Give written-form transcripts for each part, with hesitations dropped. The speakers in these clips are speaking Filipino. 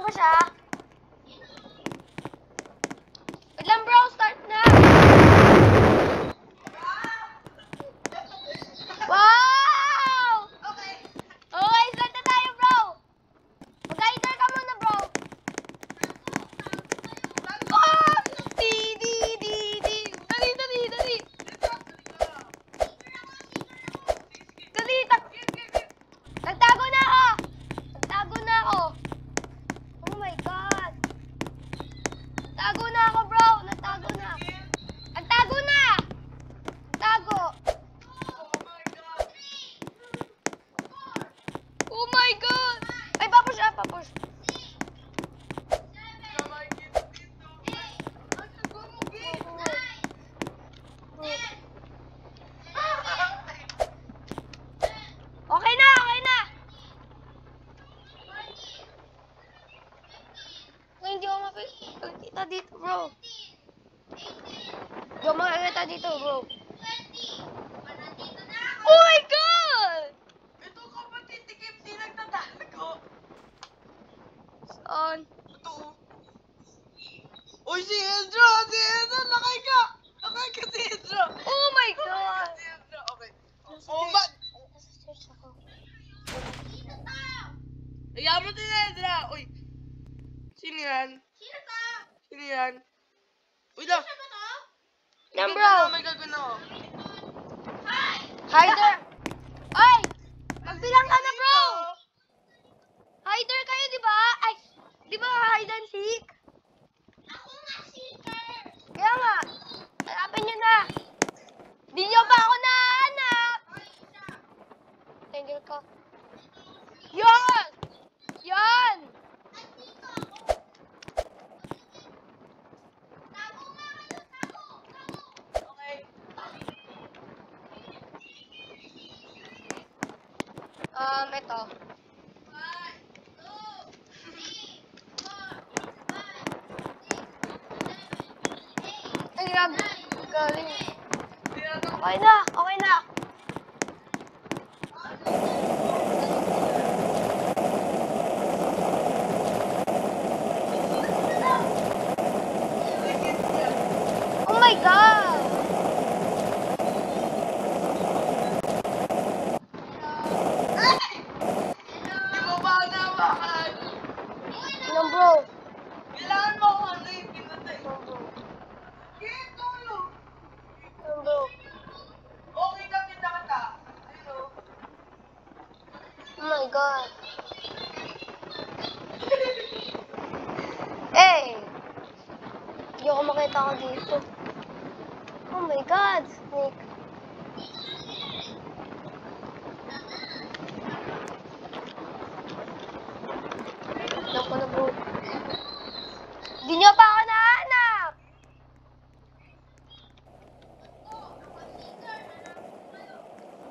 pa siya. Wait lang bro, start na. Wow! Okay, start na tayo bro. Mag-hider ka muna bro. Oh! Di. Dali. Dali, nagtago na ako. Oh my God. Nagtago na ako bro. Nagtago na. Oh my God. Ay, papush. Okay na. Ay, hindi ako makikita dito, bro. Oh my God! Ito kapatid, tikip di nagtatago. Saan? Ito. Uy, si Ezra, lakay ka si Ezra. Oh my God! Si Ezra, okay. Nasa Oh, church. man. Nasa church ako. Hayaan mo din Ezra. Uy. Sino yan? Uy lang. Yan, bro. May gagawin ako. Hider! Ay! Magbilang ka na, bro! Hider kayo, di ba? Ay, di ba hide and seek? Ako nga seeker. Kaya nga. Hanapin nyo na. Di nyo ba ako nahanap? Tingil ko. Yan! Andito ako. Tago nga kayo, tago. Okay. Ito. 1, 2, 3, 4, 5, 6, 7, 8, 9. Ay, galing. Okay na. Oh my God! Di mo ba nawakan? Ano, bro? Kailangan mo ako ano yung pinatay. Ano, bro? Tulong. Ano, bro? Okay ka, kita. Ayun o. Oh my God. Hey! Hindi ako makita ko dito. Oh my God, Snake. Alam ko na, bro. Hindi niyo pa ako nahanap!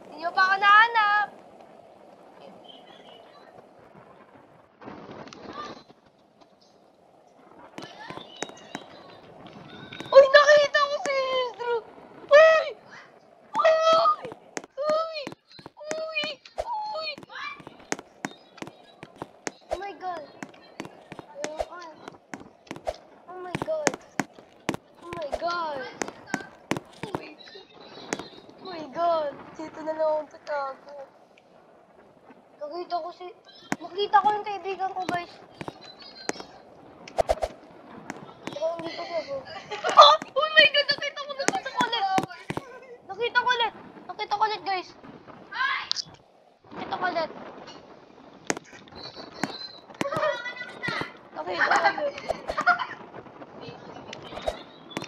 Hindi niyo pa ako nahanap! Uy, nakita ko si Ezra! Uy! Oh my God! Oh my God! Oh my God! Oh my God! Dito na lang akong tatago. Nakita ko yung kaibigan ko, guys. Pero hindi ko siya, bro. Oh my God! Nakita ko ulit! Nakita ko ulit, guys. Nakita ko ulit.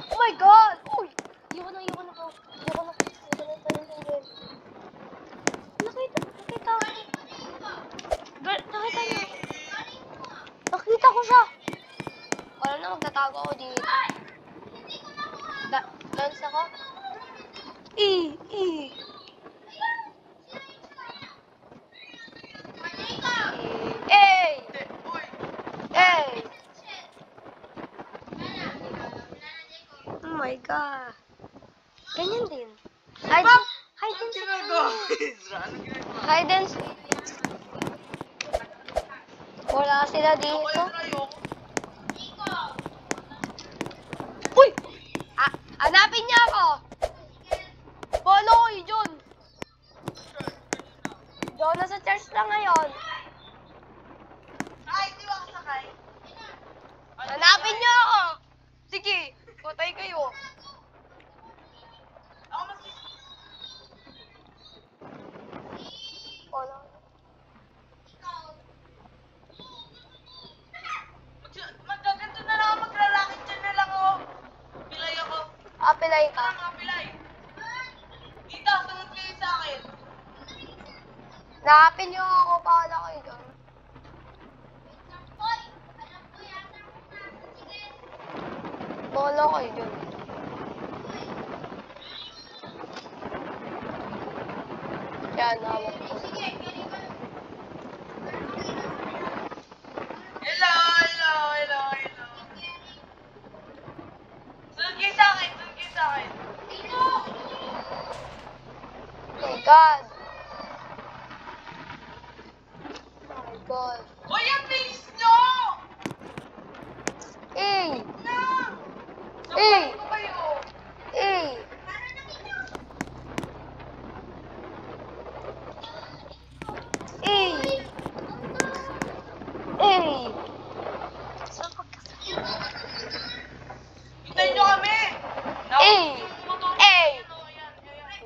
Oh my God! Uy! Ayoko na, bro. Ayoko na tayo. Nakita niyo. Nakita ko siya. Wala na, magtatago ako dito. Lance ako? Oh my God. Ganyan din. Hide and seek. Anong ginagawa? Hide and seek. Wala sila dito. Ako, Pilay ka. Tara mga pilay. Dito, sunod kayo sa akin. Nakapin niyo ako, pahala kayo dyan. Hoy, alam ko yata kung nasa. Sige. Pahala kayo dyan. Yan, hawak ko. Sige, galing ka. Hello, hello, hello, hello. Sunod kayo sa akin, sunod kayo sa akin. Dito. Oh my God. Oh my God. Uy, ang bilis nyo! Eh! Na! Eh! Sabay ko kayo. Eh! Para nakita. Eh! Eh! Hintayin nyo kami! Eh! Motor. Eh! Ayan, ayan.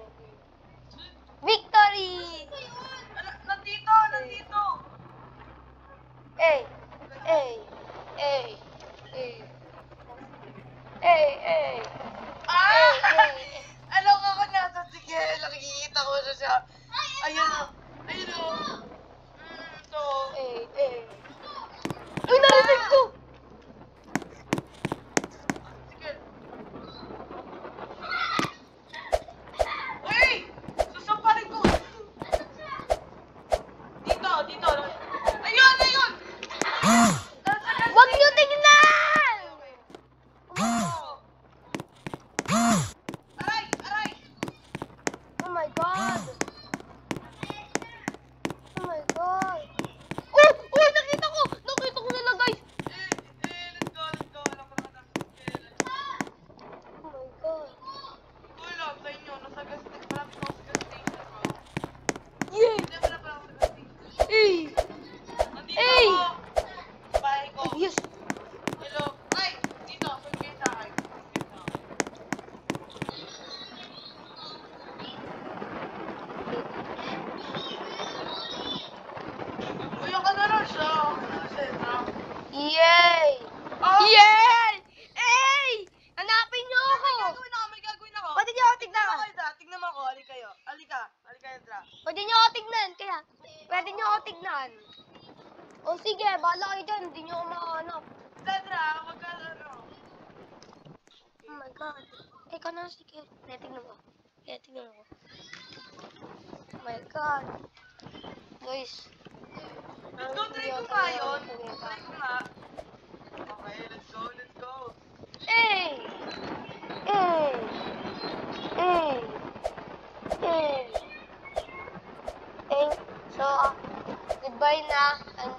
Victory! Nandito, nandito. Eh! Eh! Eh! Eh! Eh! Eh! Ah! Eh! Alam ko ako nasa sige, nakikita ko na siya. Ayun o. Ayun o. Ito. Eh! Eh! Uy, narinig ko! Sige. Uy! Sasamparin ko. Dito, dito. Ayun, ayun! Huwag niyo tignan! Aray, aray! Oh my God! Oh my God! Oh! Oh! Nakita ko! Nakita ko nila, guys! Let's go, let's go. Alam ko na let's go. Oh my God! Wala, sa inyo. Nasa gas station. Malapit ako sa gas station, bro. Yeah! Hindi, malapit ako sa gas station. Eh! Nandito Hey! ako. Sa bahay ko. Yes! Hello. Ay! Dito, sunod kayo sa akin. Uy, ang kanaral siya. Sentra. Yay! Ah! Yay! Hey! Hanapin niyo ako! May gagawin ako, may gagawin ako. Pwede niyo ako tignan. Tignan mo kayo, Dra. Tignan mo ako. Halika kayo. Halika. Halika kayo, Dra. Pwede niyo ako tignan, kaya. Pwede niyo ako tignan. O sige, bahala kayo dyan. Hindi niyo ako makahanap. Dra, wag ka, ano. Oh my God. Eh, ka na, sige. Kaya tignan mo. Kaya tignan mo. Oh my God. Guys. Let's go, try ko nga yun. Try ko nga. Okay, let's go, let's go. Hey! Hey! Hey! Hey! Hey! So, goodbye na. And